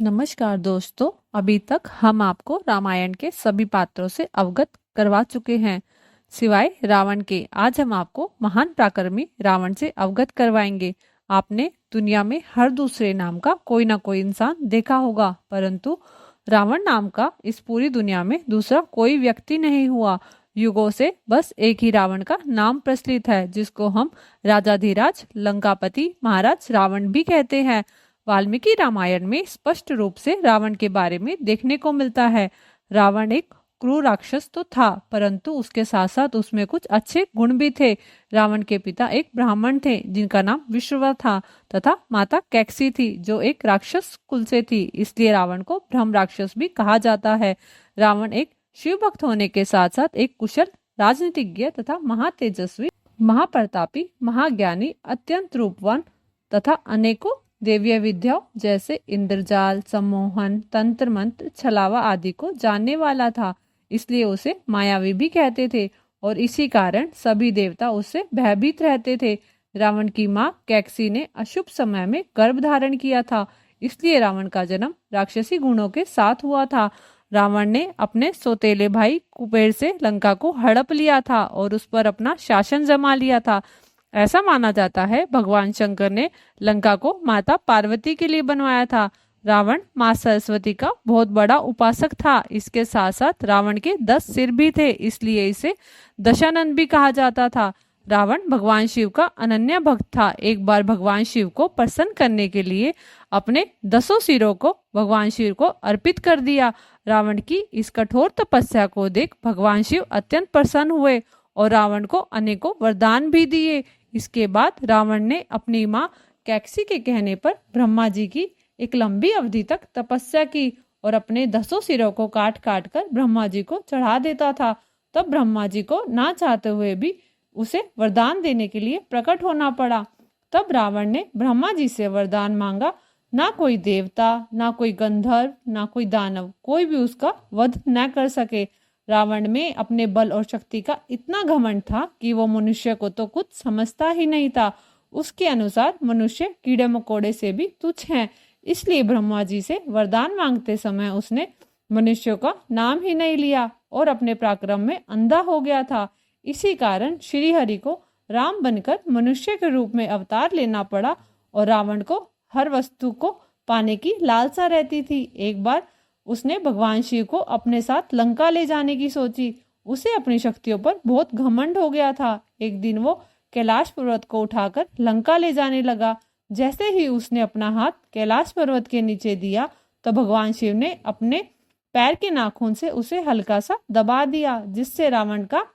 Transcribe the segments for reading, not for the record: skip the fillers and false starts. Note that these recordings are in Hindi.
नमस्कार दोस्तों। अभी तक हम आपको रामायण के सभी पात्रों से अवगत करवा चुके हैं, सिवाय रावण के। आज हम आपको महान पराक्रमी रावण से अवगत करवाएंगे। आपने दुनिया में हर दूसरे नाम का कोई ना कोई इंसान देखा होगा, परंतु रावण नाम का इस पूरी दुनिया में दूसरा कोई व्यक्ति नहीं हुआ। युगों से बस एक ही रावण का नाम प्रचलित है, जिसको हम राजाधिराज लंकापति महाराज रावण भी कहते हैं। वाल्मीकि रामायण में स्पष्ट रूप से रावण के बारे में देखने को मिलता है। रावण एक क्रूर राक्षस तो था, परंतु उसके साथ साथ उसमें कुछ अच्छे गुण भी थे। रावण के पिता एक ब्राह्मण थे जिनका नाम विश्रवा था, तथा माता कैकसी थी जो एक राक्षस कुल से थी, इसलिए रावण को ब्रह्म राक्षस भी कहा जाता है। रावण एक शिव भक्त होने के साथ साथ एक कुशल राजनीतिज्ञ तथा महातेजस्वी, महाप्रतापी, महाज्ञानी, अत्यंत रूपवान तथा अनेकों देवीय विद्याओं जैसे इंद्रजाल, सम्मोहन, तंत्र मंत्र, छलावा आदि को जानने वाला था। इसलिए उसे मायावी भी कहते थे और इसी कारण सभी देवता उससे भयभीत रहते थे। रावण की मां कैकसी ने अशुभ समय में गर्भ धारण किया था, इसलिए रावण का जन्म राक्षसी गुणों के साथ हुआ था। रावण ने अपने सौतेले भाई कुबेर से लंका को हड़प लिया था और उस पर अपना शासन जमा लिया था। ऐसा माना जाता है भगवान शंकर ने लंका को माता पार्वती के लिए बनवाया था। रावण माँ सरस्वती का बहुत बड़ा उपासक था। इसके साथ साथ रावण के 10 सिर भी थे, इसलिए इसे दशानन भी कहा जाता था। रावण भगवान शिव का अनन्य भक्त था। एक बार भगवान शिव को प्रसन्न करने के लिए अपने 10 सिरों को भगवान शिव को अर्पित कर दिया। रावण की इस कठोर तपस्या को देख भगवान शिव अत्यंत प्रसन्न हुए और रावण को अनेकों वरदान भी दिए। इसके बाद रावण ने अपनी मां कैकसी के कहने पर ब्रह्मा जी की एक लंबी अवधि तक तपस्या की और अपने 10 सिरों को काट काट कर ब्रह्मा जी को चढ़ा देता था। तब ब्रह्मा जी को ना चाहते हुए भी उसे वरदान देने के लिए प्रकट होना पड़ा। तब रावण ने ब्रह्मा जी से वरदान मांगा। ना कोई देवता, ना कोई गंधर्व, ना कोई दानव, कोई भी उसका वध न कर सके। रावण में अपने बल और शक्ति का इतना घमंड था कि वो मनुष्य को तो कुछ समझता ही नहीं था। उसके अनुसार मनुष्य कीड़े मकोड़े से भी तुच्छ हैं। इसलिए ब्रह्मा जी से वरदान मांगते समय उसने मनुष्य का नाम ही नहीं लिया और अपने पराक्रम में अंधा हो गया था। इसी कारण श्री हरि को राम बनकर मनुष्य के रूप में अवतार लेना पड़ा और रावण को हर वस्तु को पाने की लालसा रहती थी। एक बार उसने भगवान शिव को अपने साथ लंका ले जाने की सोची। उसे अपनी शक्तियों पर बहुत घमंड हो गया था। एक दिन वो कैलाश पर्वत को उठाकर लंका ले जाने लगा। जैसे ही उसने अपना हाथ कैलाश पर्वत के नीचे दिया तो भगवान शिव ने अपने पैर के नाखून से उसे हल्का सा दबा दिया, जिससे रावण का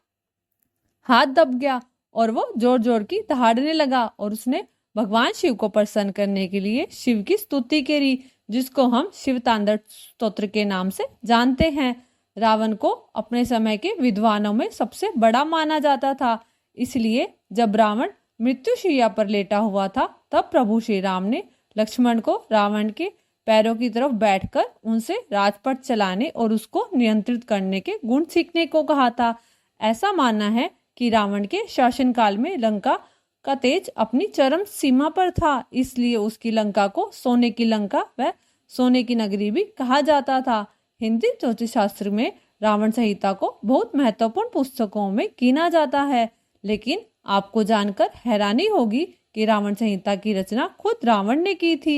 हाथ दब गया और वो जोर जोर की दहाड़ने लगा और उसने भगवान शिव को प्रसन्न करने के लिए शिव की स्तुति करी, जिसको हम शिव तांडव स्तोत्र के नाम से जानते हैं। रावण को अपने समय के विद्वानों में सबसे बड़ा माना जाता था। इसलिए जब रावण मृत्युशैया पर लेटा हुआ था तब प्रभु श्री राम ने लक्ष्मण को रावण के पैरों की तरफ बैठकर उनसे राजपट चलाने और उसको नियंत्रित करने के गुण सीखने को कहा था। ऐसा मानना है कि रावण के शासनकाल में लंका का तेज अपनी चरम सीमा पर था, इसलिए उसकी लंका को सोने की लंका व सोने की नगरी भी कहा जाता था। हिंदी ज्योतिष शास्त्र में रावण संहिता को बहुत महत्वपूर्ण पुस्तकों में गिना जाता है, लेकिन आपको जानकर हैरानी होगी कि रावण संहिता की रचना खुद रावण ने की थी।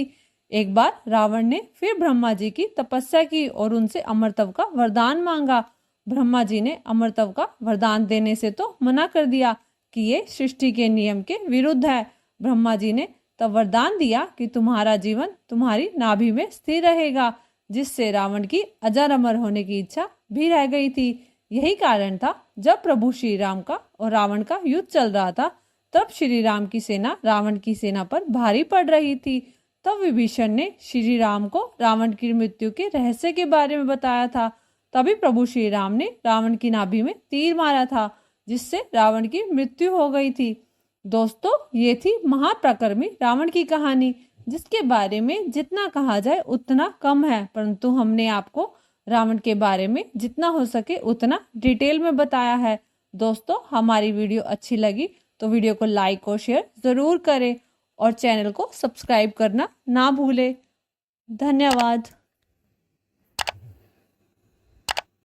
एक बार रावण ने फिर ब्रह्मा जी की तपस्या की और उनसे अमरत्व का वरदान मांगा। ब्रह्मा जी ने अमरत्व का वरदान देने से तो मना कर दिया कि ये सृष्टि के नियम के विरुद्ध है। ब्रह्मा जी ने तब वरदान दिया कि तुम्हारा जीवन तुम्हारी नाभि में स्थिर रहेगा, जिससे रावण की अजर अमर होने की इच्छा भी रह गई थी। यही कारण था जब प्रभु श्री राम का और रावण का युद्ध चल रहा था तब श्री राम की सेना रावण की सेना पर भारी पड़ रही थी। तब विभीषण ने श्री राम को रावण की मृत्यु के रहस्य के बारे में बताया था। तभी प्रभु श्री राम ने रावण की नाभि में तीर मारा था, जिससे रावण की मृत्यु हो गई थी। दोस्तों, ये थी महापराक्रमी रावण की कहानी, जिसके बारे में जितना कहा जाए उतना कम है, परंतु हमने आपको रावण के बारे में जितना हो सके उतना डिटेल में बताया है। दोस्तों, हमारी वीडियो अच्छी लगी तो वीडियो को लाइक और शेयर जरूर करें और चैनल को सब्सक्राइब करना ना भूलें। धन्यवाद।